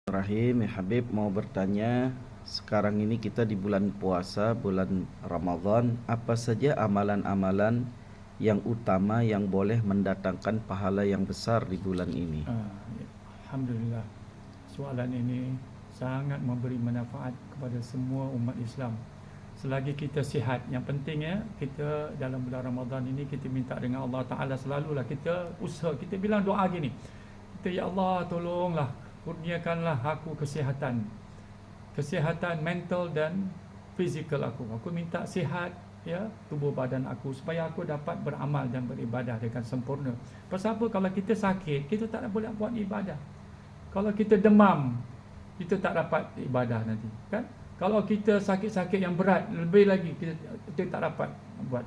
Rahim, ya Habib mau bertanya, sekarang ini kita di bulan puasa, bulan Ramadan, apa saja amalan-amalan yang utama yang boleh mendatangkan pahala yang besar di bulan ini? Alhamdulillah, soalan ini sangat memberi manfaat kepada semua umat Islam. Selagi kita sihat, yang pentingnya kita dalam bulan Ramadan ini kita minta dengan Allah Ta'ala, selalulah kita usaha, kita bilang doa gini, kita, ya Allah tolonglah kurniakanlah aku kesihatan mental dan fizikal aku minta sihat, ya, tubuh badan aku, supaya aku dapat beramal dan beribadah dengan sempurna. Pasal apa? Kalau kita sakit, kita tak boleh buat ibadah. Kalau kita demam, kita tak dapat ibadah nanti, kan? Kalau kita sakit-sakit yang berat, lebih lagi kita tak dapat buat.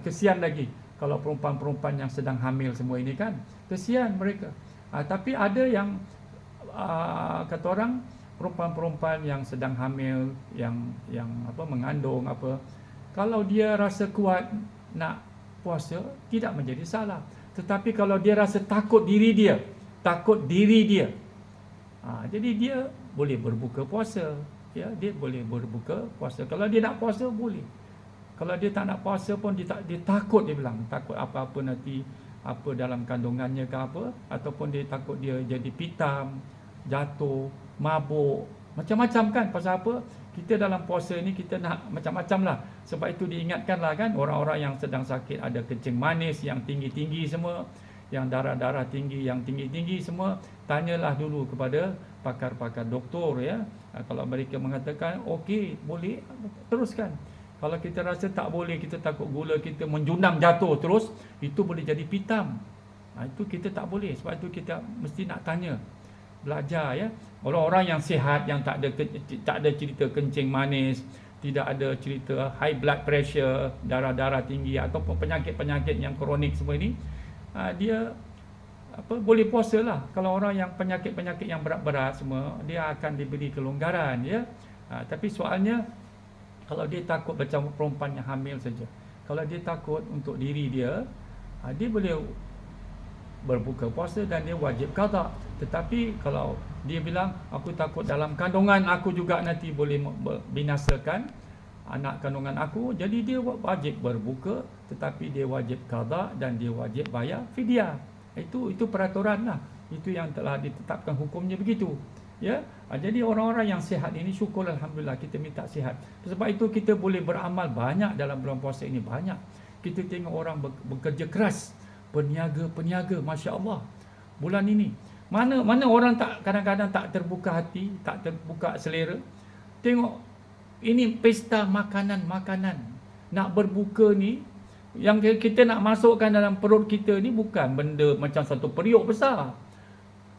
Kesian lagi kalau perempuan-perempuan yang sedang hamil semua ini, kan? Kesian mereka. Tapi ada yang kata orang, perempuan-perempuan yang sedang hamil, yang mengandung kalau dia rasa kuat nak puasa, tidak menjadi salah. Tetapi kalau dia rasa takut diri dia, jadi dia boleh berbuka puasa, ya, dia boleh berbuka puasa. Kalau dia nak puasa boleh. Kalau dia tak nak puasa pun dia takut, dia bilang takut apa-apa nanti, apa dalam kandungannya ke apa, ataupun dia takut dia jadi pitam, jatuh, mabuk, macam-macam, kan? Pasal apa? Kita dalam puasa ni kita nak macam-macam lah. Sebab itu diingatkanlah, kan, orang-orang yang sedang sakit, ada kencing manis yang tinggi-tinggi semua, yang darah-darah tinggi, yang tinggi-tinggi semua, tanyalah dulu kepada pakar-pakar doktor, ya. Kalau mereka mengatakan okey, boleh, teruskan. Kalau kita rasa tak boleh, kita takut gula kita menjunam jatuh terus, itu boleh jadi pitam. Itu kita tak boleh. Sebab itu kita mesti nak tanya, belajar, ya. Orang-orang yang sihat, yang tak ada cerita kencing manis, tidak ada cerita high blood pressure, darah-darah tinggi, ataupun penyakit-penyakit yang kronik semua ini, dia boleh puasa lah. Kalau orang yang penyakit-penyakit yang berat-berat semua, dia akan diberi kelonggaran, ya. Tapi soalnya, kalau dia takut macam perempuan yang hamil saja, kalau dia takut untuk diri dia, dia boleh berbuka puasa dan dia wajib qada. Tetapi kalau dia bilang aku takut dalam kandungan aku juga nanti boleh binasakan anak kandungan aku, jadi dia wajib berbuka, tetapi dia wajib qada dan dia wajib bayar fidyah. Itu peraturan lah. Itu yang telah ditetapkan hukumnya begitu, ya. Jadi orang-orang yang sihat ini, syukur alhamdulillah, kita minta sihat. Sebab itu kita boleh beramal banyak dalam bulan puasa ini, banyak. Kita tengok orang bekerja keras, peniaga, masya-Allah. Bulan ini mana orang tak kadang-kadang tak terbuka hati, tak terbuka selera. Tengok ini pesta makanan. Nak berbuka ni, yang kita nak masukkan dalam perut kita ni bukan benda macam satu periuk besar.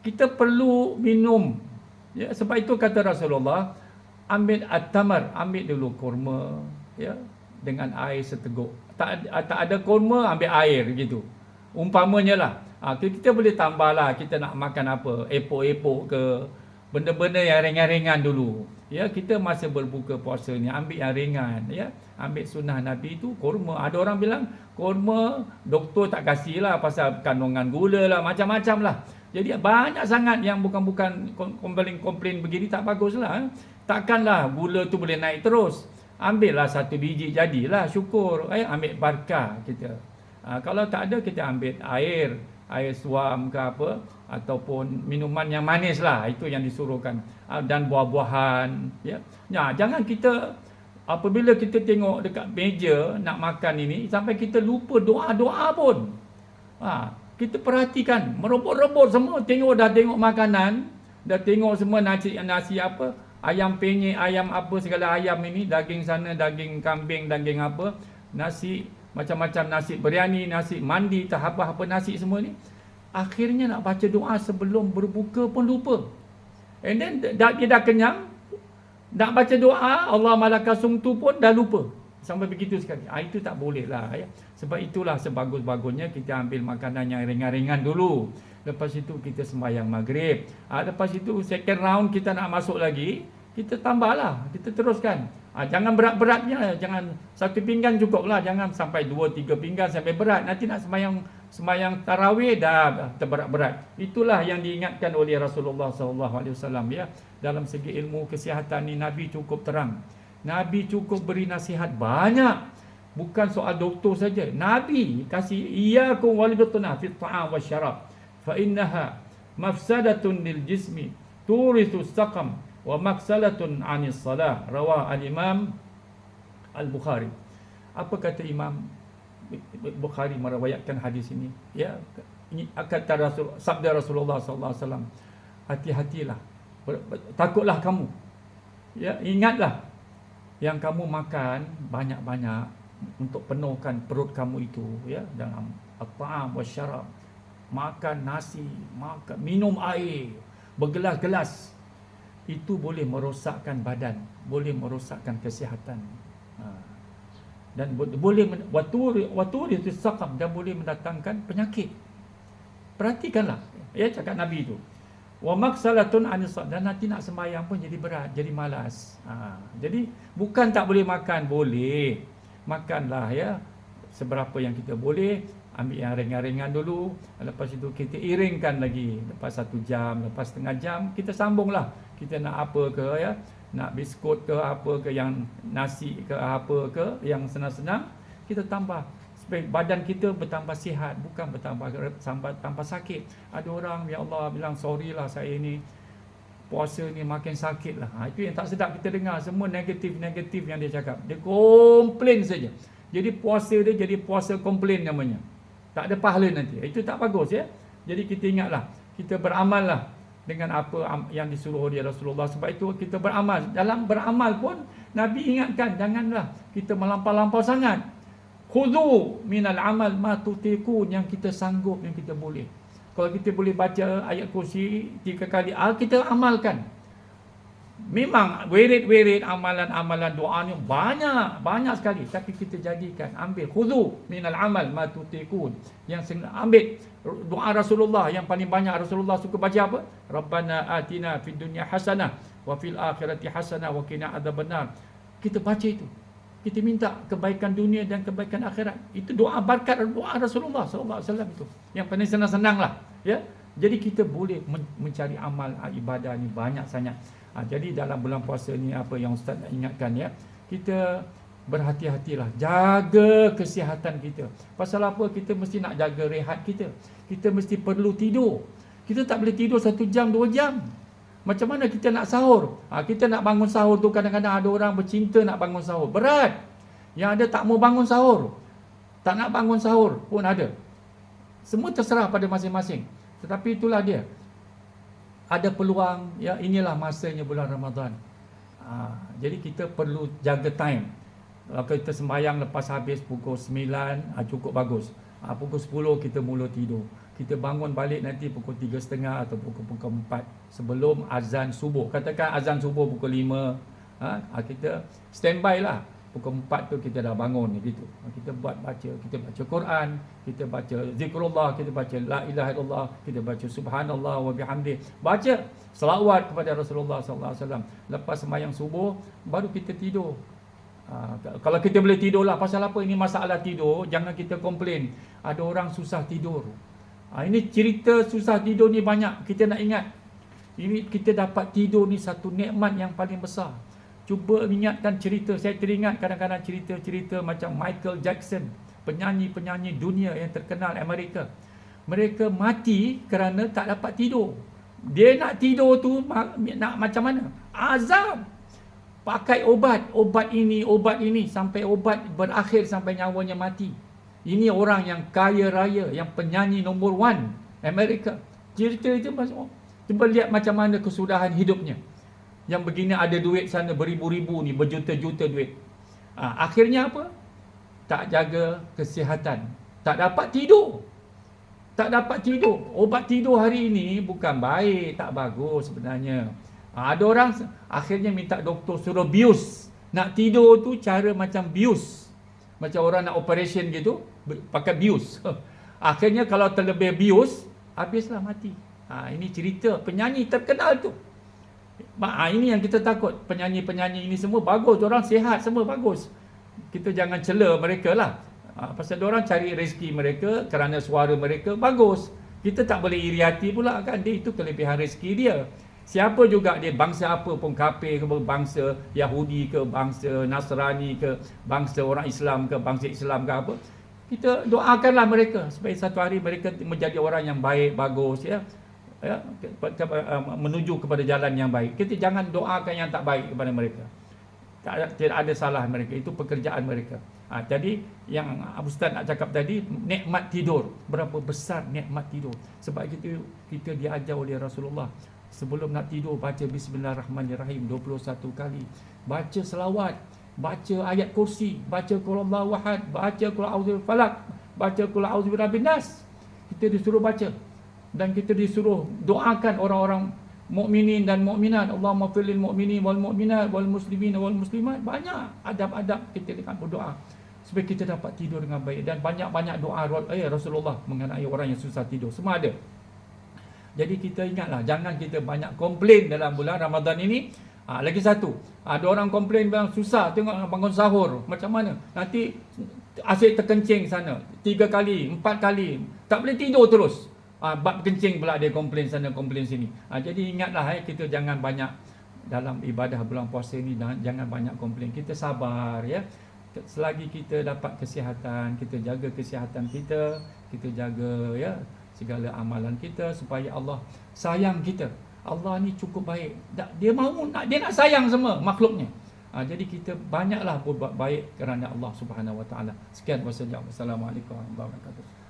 Kita perlu minum, ya. Sebab itu kata Rasulullah, ambil at-tamar, ambil dulu kurma, ya, dengan air seteguk. Tak ada kurma, ambil air gitu. Umpamanya lah. Kita boleh tambah lah, kita nak makan apa, epok-epok ke, benda-benda yang ringan-ringan dulu, ya. Kita masa berbuka puasa ni ambil yang ringan, ya. Ambil sunnah Nabi itu kurma. Ada orang bilang kurma doktor tak kasih lah pasal kandungan gula lah, macam-macam lah. Jadi banyak sangat yang bukan komplain begini, tak bagus lah. Takkanlah gula tu boleh naik terus. Ambil lah satu biji, jadilah syukur, ambil barakah kita. Kalau tak ada, kita ambil air suam ke apa, ataupun minuman yang manis lah, itu yang disuruhkan, dan buah-buahan, ya. Jangan kita apabila kita tengok dekat meja nak makan ini, sampai kita lupa doa-doa pun. Kita perhatikan, merebut-rebut semua, dah tengok makanan, dah tengok semua nasi apa, ayam penyet, ayam apa, segala ayam ini, daging sana, daging kambing, daging apa, nasi macam-macam, nasi biryani, nasi mandi, apa nasi semua ni. Akhirnya nak baca doa sebelum berbuka pun lupa. And then dia dah kenyang, nak baca doa Allah malaka sumtu pun dah lupa. Sampai begitu sekali. Itu tak boleh lah, ya. Sebab itulah sebagus-bagusnya kita ambil makanan yang ringan-ringan dulu. Lepas itu kita sembahyang maghrib. Lepas itu second round kita nak masuk lagi, kita tambahlah, kita teruskan. Jangan berat-beratnya, jangan satu pinggan cukup lah, jangan sampai 2-3 pinggan sampai berat. Nanti nak sembahyang Sembahyang tarawih dah terberat-berat. Itulah yang diingatkan oleh Rasulullah SAW ya. Dalam segi ilmu kesihatan ni Nabi cukup terang. Nabi cukup beri nasihat banyak. Bukan soal doktor saja. Nabi kasih iyyakum wal bitna fi ta'am wasyarab. Fa innaha mafsadatun lil jismi turithu saqam wa maksalatun 'anis salah. Rawah al-Imam Al-Bukhari. Apa kata Imam Bukhari meriwayatkan hadis ini? Ya, ini kata sabda Rasulullah sallallahu alaihi wasallam. Hati-hatilah. Takutlah kamu. Ya, ingatlah yang kamu makan banyak-banyak untuk penuhkan perut kamu itu ya, dalam at-ta'am wasyarab. Makan nasi, makan minum air bergelas-gelas. Itu boleh merosakkan badan, boleh merosakkan kesihatan. Dan boleh waturi itu saqam, dan boleh mendatangkan penyakit. Perhatikanlah ya cakap Nabi itu. Wa maksalatun anis, dan nanti nak sembahyang pun jadi berat, jadi malas. Jadi bukan tak boleh makan, boleh. Makanlah ya seberapa yang kita boleh, ambil yang ringan-ringan dulu, lepas itu kita iringkan lagi, lepas 1 jam, lepas setengah jam kita sambunglah. Kita nak apa ke ya, nak biskut ke apa ke, yang nasi ke apa ke, yang senang-senang kita tambah supaya badan kita bertambah sihat, bukan bertambah sakit. Ada orang ya Allah bilang sorry lah saya ni puasa ni makin sakit lah. Itu yang tak sedap kita dengar, semua negatif-negatif yang dia cakap. Dia komplain saja. Jadi puasa dia jadi puasa komplain namanya. Tak ada pahala nanti. Itu tak bagus ya. Jadi kita ingatlah, kita beramallah dengan apa yang disuruh oleh Rasulullah. Sebab itu kita beramal. Dalam beramal pun Nabi ingatkan, janganlah kita melampau-lampau sangat. Khudhu minal amal ma tutiqun, yang kita sanggup, yang kita boleh. Kalau kita boleh baca ayat kursi 3 kali, kita amalkan. Memang wirid-wirid amalan-amalan doa ni banyak sekali, tapi kita jadikan, ambil khudhu minal amal ma tutiqun, yang ambil doa Rasulullah yang paling banyak. Rasulullah suka baca apa? Rabbana atina fid dunya hasanah wa fil akhirati hasanah wa qina adzabannar. Kita baca itu. Kita minta kebaikan dunia dan kebaikan akhirat. Itu doa berkat doa Rasulullah sallallahu alaihi wasallam itu. Yang paling senang-senanglah, ya. Jadi kita boleh mencari amal ibadah ni banyak sangat. Jadi dalam bulan puasa ni apa yang ustaz nak ingatkan ya, kita berhati-hatilah, jaga kesihatan kita. Pasal apa? Kita mesti nak jaga rehat kita. Kita mesti perlu tidur. Kita tak boleh tidur 1 jam 2 jam. Macam mana kita nak sahur? Kita nak bangun sahur tu, kadang-kadang ada orang bercinta nak bangun sahur. Berat. Yang ada tak mau bangun sahur. Tak nak bangun sahur pun ada. Semua terserah pada masing-masing. Tetapi itulah dia. Ada peluang, ya, inilah masanya bulan Ramadan. Jadi kita perlu jaga time. Kalau kita sembahyang lepas habis pukul 9, cukup bagus. Pukul 10 kita mula tidur. Kita bangun balik nanti pukul 3.30 atau pukul 4 sebelum azan subuh. Katakan azan subuh pukul 5, kita standby lah. Pukul 4 tu kita dah bangun gitu. Kita kita baca Quran, kita baca zikrullah, kita baca la ilaha illallah, kita baca subhanallah wa bihamdih. Baca selawat kepada Rasulullah sallallahu alaihi wasallam. Lepas sembahyang subuh baru kita tidur. Kalau kita boleh tidur lah. Pasal apa? Ini masalah tidur, jangan kita komplain. Ada orang susah tidur. Ini cerita susah tidur ni banyak. Kita nak ingat, ini kita dapat tidur ni satu nikmat yang paling besar. Cuba ingatkan cerita. Saya teringat kadang-kadang cerita-cerita macam Michael Jackson, penyanyi-penyanyi dunia yang terkenal Amerika. Mereka mati kerana tak dapat tidur. Dia nak tidur tu nak macam mana? Azab. Pakai obat ini sampai obat berakhir, sampai nyawanya mati. Ini orang yang kaya raya, yang penyanyi nombor 1 Amerika. Cerita itu cuba lihat macam mana kesudahan hidupnya. Yang begini ada duit sana beribu-ribu ni, berjuta-juta duit. Akhirnya apa? Tak jaga kesihatan, tak dapat tidur. Obat tidur hari ini bukan baik, tak bagus sebenarnya. Ada orang akhirnya minta doktor suruh bius. Nak tidur tu cara macam bius. Macam orang nak operation gitu, pakai bius. Akhirnya kalau terlebih bius, habislah mati. Ini cerita penyanyi terkenal tu. Ini yang kita takut. Penyanyi-penyanyi ini semua bagus, orang sihat, semua bagus. Kita jangan cela mereka lah. Pasal diorang cari rezeki mereka kerana suara mereka bagus. Kita tak boleh iri hati pula kan, dia itu kelebihan rezeki dia. Siapa juga dia, bangsa apa pun, kafir ke, bangsa Yahudi ke, bangsa Nasrani ke, bangsa orang Islam ke, bangsa Islam ke apa, kita doakanlah mereka supaya satu hari mereka menjadi orang yang baik, bagus, ya, menuju kepada jalan yang baik. Kita jangan doakan yang tak baik kepada mereka. Tidak ada salah mereka, itu pekerjaan mereka. Jadi yang Ustaz nak cakap tadi, nikmat tidur, berapa besar nikmat tidur. Sebab kita diajar oleh Rasulullah, sebelum nak tidur baca Bismillahirrahmanirrahim 21 kali, baca selawat, baca ayat kursi, baca qul huwallahu ahad, baca qul a'udzu birabbil falaq, baca qul a'udzu birabbin nas. Kita disuruh baca dan kita disuruh doakan orang-orang mukminin dan mukminat. Allahumma fil lil mu'minin wal mu'minat wal muslimin wal muslimat. Banyak adab-adab kita dengan berdoa supaya kita dapat tidur dengan baik. Dan banyak-banyak doa Rasulullah mengenai orang yang susah tidur, semua ada. Jadi kita ingatlah, jangan kita banyak komplain dalam bulan Ramadan ini. Lagi satu, ada orang komplain bilang susah tengok bangun sahur, macam mana nanti asyik terkencing sana 3 kali 4 kali, tak boleh tidur terus. Bab kencing pula dia komplain sana komplain sini. Jadi ingatlah, kita jangan banyak dalam ibadah bulan puasa ni, jangan banyak komplain. Kita sabar, ya. Selagi kita dapat kesihatan, kita jaga kesihatan kita jaga, ya, segala amalan kita supaya Allah sayang kita. Allah ni cukup baik. Dia nak sayang semua makhluknya. Jadi kita banyaklah berbuat baik kerana Allah Subhanahu Wa Taala. Sekian, wassalamualaikum warahmatullahi wabarakatuh.